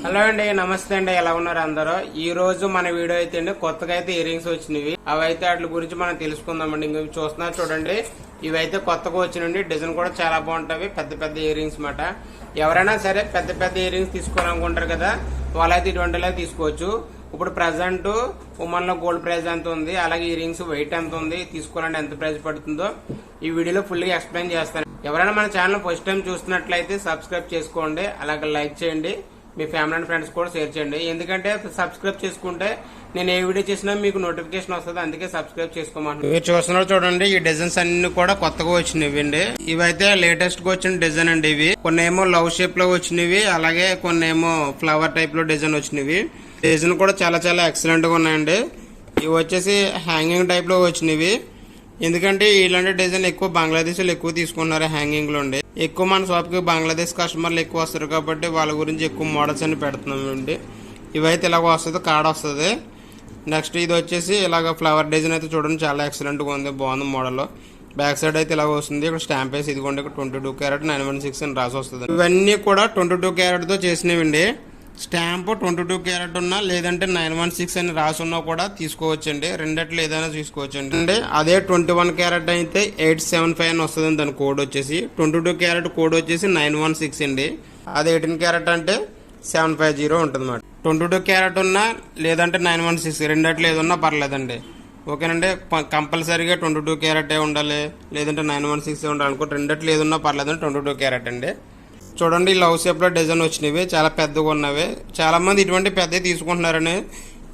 Hello అండి, నమస్తే అండి. ఎలా ఉన్నారు అందరూ? ఈ రోజు మన వీడియో అయితే అండి కొత్తగా అయితే ఇయర్ రింగ్స్ వచ్చినవి. అవైతే వాటి గురించి మనం తెలుసుకుందామండి. ఇంక చూస్తున్నారు చూడండి, ఇవైతే కొత్తగా వచ్చినండి. డిజైన్ కూడా చాలా బాగుంటాయి. పెద్ద పెద్ద ఇయర్ రింగ్స్ మాట. ఎవరైనా సరే పెద్ద పెద్ద ఇయర్ రింగ్స్ తీసుకోవాలనుకుంటారు కదా, వాళ్ళైతే ఇటువంటిలా తీసుకోవచ్చు. ఇప్పుడు ప్రజెంట్ ఉమెన్ లో గోల్డ్ ప్రైస్ ఎంత ఉంది, అలాగే ఇయర్ రింగ్స్ వెయిట్ ఎంత ఉంది, తీసుకోవాలంటే ఎంత ప్రైస్ పడుతుందో ఈ వీడియోలో ఫుల్ గా ఎక్స్ప్లెయిన్ చేస్తాను. ఎవరైనా మన ఛానల్ ఫస్ట్ టైం చూస్తున్నట్లయితే సబ్స్క్రైబ్ చేసుకోండి, అలాగే లైక్ చేయండి, మీ ఫ్యామిలీ అండ్ ఫ్రెండ్స్ కూడా షేర్ చేయండి. ఎందుకంటే సబ్స్క్రైబ్ చేసుకుంటే నేను ఏ వీడియో చేసినా మీకు నోటిఫికేషన్ వస్తుంది, అందుకే సబ్స్క్రైబ్ చేసుకోమని. ఇవి చూస్తున్నారు చూడండి, ఈ డిజైన్స్ అన్ని కూడా కొత్తగా వచ్చినవి అండి. ఇవైతే లేటెస్ట్ గా వచ్చిన డిజైన్ అండి. ఇవి కొన్ని ఏమో లవ్ షేప్ లో వచ్చినవి, అలాగే కొన్ని ఏమో ఫ్లవర్ టైప్ లో డిజైన్ వచ్చినవి. డిజైన్ కూడా చాలా చాలా ఎక్సలెంట్ గా ఉన్నాయండి. ఇవి వచ్చేసి హ్యాంగింగ్ టైప్ లో వచ్చినవి. ఎందుకంటే ఇలాంటి డిజైన్ ఎక్కువ బంగ్లాదేశ్ ఎక్కువ తీసుకున్నారు హ్యాంగింగ్ లో ఉండి. ఎక్కువ మన షాప్ కి బంగ్లాదేశ్ కస్టమర్లు ఎక్కువ వస్తారు కాబట్టి వాళ్ళ గురించి ఎక్కువ మోడల్స్ అని పెడుతున్నాం అండి. ఇవైతే ఇలాగ వస్తుంది, కార్డ్ వస్తుంది. నెక్స్ట్ ఇది వచ్చేసి ఇలాగ ఫ్లవర్ డిజైన్ అయితే చూడండి, చాలా ఎక్సలెంట్ గా ఉంది, బాగుంది మోడల్. బ్యాక్ సైడ్ అయితే ఇలాగ వస్తుంది. ఇక్కడ స్టాంప్ వేసి ఇదిగోండి, ఇక్కడ 22 క్యారెట్ 916 అని రాసి వస్తుంది. ఇవన్నీ కూడా 22 క్యారెట్ తో చేసినవండి. స్టాంప్ 22 క్యారెట్ ఉన్నా లేదంటే 916 అని రాసి ఉన్నా కూడా తీసుకోవచ్చండి. రెండట్లు ఏదైనా తీసుకోవచ్చండి. అంటే అదే 21 క్యారెట్ అయితే 875 అని వస్తుంది దాని కోడ్ వచ్చేసి. 22 క్యారెట్ కోడ్ వచ్చేసి 916 అండి. అదే 18 క్యారెట్ అంటే 750 ఉంటుంది అన్నమాట. 22 క్యారెట్ ఉన్నా లేదంటే 916 రెండట్లు ఏదన్నా పర్లేదండి. ఓకేనండి, కంపల్సరీగా 22 క్యారెట్ ఉండాలి, లేదంటే 916 ఉండాలి అనుకో. రెండట్లు ఏదన్నా పర్లేదండి, 22 క్యారెట్ అండి. చూడండి, లవ్ షేప్ లో డిజైన్ వచ్చినవి, చాలా పెద్దగా ఉన్నవి. చాలా మంది ఇటువంటి పెద్దవి తీసుకుంటున్నారని.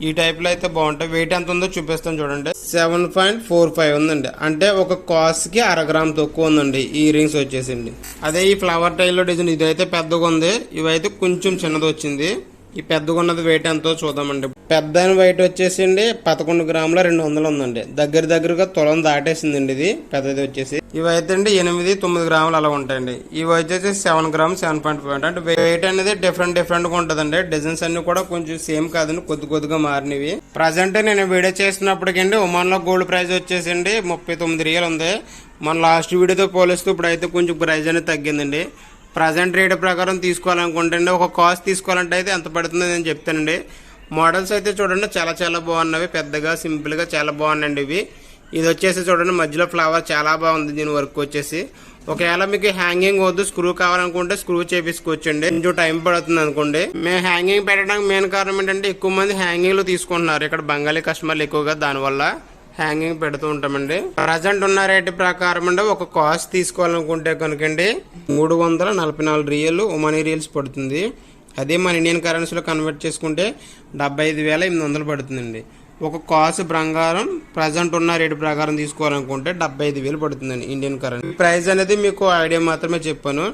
ఈ టైప్ లో అయితే బాగుంటాయి. వెయిట్ ఎంత ఉందో చూపిస్తాను చూడండి. 7.45 ఉందండి. అంటే ఒక కాస్ట్ కి 1/2 గ్రామ్ తక్కువ ఉందండి ఈ రింగ్స్ వచ్చేసింది. అదే ఈ ఫ్లవర్ టైల్ లో డిజైన్ ఇదైతే పెద్దగా ఉంది, ఇవైతే కొంచెం చిన్నది వచ్చింది. ఈ పెద్దగా ఉన్నది వెయిట్ ఎంతో చూద్దామండి. పెద్ద వెయిట్ వచ్చేసిండి 11 గ్రాముల 200 ఉందండి. దగ్గరగా తులం దాటేసిందండి ఇది పెద్దది వచ్చేసి. ఇవైతే అండి 8-9 గ్రాములు అలా ఉంటాయండి. ఇవి వచ్చేసి 7 గ్రామ్ 7.5 అంటే వెయిట్ అనేది డిఫరెంట్ గా ఉంటదండి. డిజైన్స్ అన్ని కూడా కొంచెం సేమ్ కాదండి, కొద్దిగా మారినవి. ప్రజెంట్ నేను వీడియో చేసినప్పటికండి ఒమాన్ లో గోల్డ్ ప్రైస్ వచ్చేసిండి 39 రియల్ ఉంది. మన లాస్ట్ వీడియోతో పోలిస్తూ ఇప్పుడు అయితే కొంచెం ప్రైస్ అనేది తగ్గిందండి. ప్రజెంట్ రేట్ ప్రకారం తీసుకోవాలనుకుంటే ఒక కాస్ట్ తీసుకోవాలంటే అయితే ఎంత పడుతుందో నేను చెప్తానండి. మోడల్స్ అయితే చూడండి, చాలా చాలా బాగున్నవి, పెద్దగా సింపుల్ గా చాలా బాగున్నాయండి ఇవి. ఇది వచ్చేసి చూడండి, మధ్యలో ఫ్లవర్ చాలా బాగుంది. దీని వర్క్ వచ్చేసి ఒకవేళ మీకు హ్యాంగింగ్ వద్దు, స్క్రూ కావాలనుకుంటే స్క్రూ చేపించుకోవచ్చండి. కొంచెం టైం పడుతుంది అనుకోండి. మేము హ్యాంగింగ్ పెట్టడానికి మెయిన్ కారణం ఏంటంటే ఎక్కువ మంది హ్యాంగింగ్ లో తీసుకుంటున్నారు ఇక్కడ, బెంగాలీ కస్టమర్లు ఎక్కువగా, దానివల్ల హ్యాంగింగ్ పెడుతూ ఉంటామండి. ప్రజెంట్ ఉన్న రేటు ప్రకారం అండి ఒక కాస్ట్ తీసుకోవాలనుకుంటే కనుకండి 344 రియల్ ఒమానీ రియల్స్ పడుతుంది. అదే మన ఇండియన్ కరెన్సీలో కన్వర్ట్ చేసుకుంటే 75,800 పడుతుందండి. ఒక కాస్ట్ బంగారం ప్రజెంట్ ఉన్న రేటు ప్రకారం తీసుకోవాలనుకుంటే 75,000 పడుతుందండి ఇండియన్ కరెన్సీ. ప్రైస్ అనేది మీకు ఐడియా మాత్రమే చెప్పాను.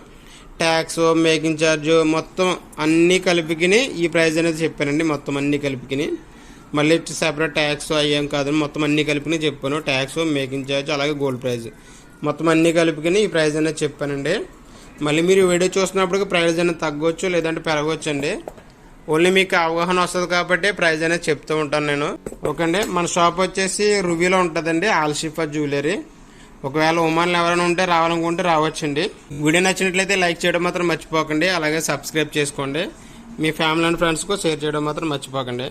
ట్యాక్స్, మేకింగ్ ఛార్జ్ మొత్తం అన్ని కలిపికిని ఈ ప్రైస్ అనేది చెప్పానండి. మొత్తం అన్ని కలిపికిని, మళ్ళీ సెపరేట్ ట్యాక్స్ అయ్యాం కాదు, మొత్తం అన్ని కలిపిని చెప్పాను. ట్యాక్స్, మేకింగ్ ఛార్జ్, అలాగే గోల్డ్ ప్రైస్ మొత్తం అన్ని కలిపిని ఈ ప్రైస్ అనేది చెప్పానండి. మళ్ళీ మీరు వీడియో చూస్తున్నప్పుడు ప్రైస్ అనేది తగ్గవచ్చు, లేదంటే పెరగవచ్చు అండి. ఓన్లీ మీకు అవగాహన వస్తుంది కాబట్టి ప్రైస్ అనేది చెప్తూ ఉంటాను నేను. ఓకే అండి, మన షాప్ వచ్చేసి రుబీలో ఉంటుందండి, ఆల్షిఫా జ్యువెలరీ. ఒకవేళ ఒమాన్లో ఎవరైనా ఉంటే రావాలనుకుంటే రావచ్చండి. వీడియో నచ్చినట్లయితే లైక్ చేయడం మాత్రం మర్చిపోకండి, అలాగే సబ్స్క్రైబ్ చేసుకోండి. మీ ఫ్యామిలీ అండ్ ఫ్రెండ్స్కు షేర్ చేయడం మాత్రం మర్చిపోకండి.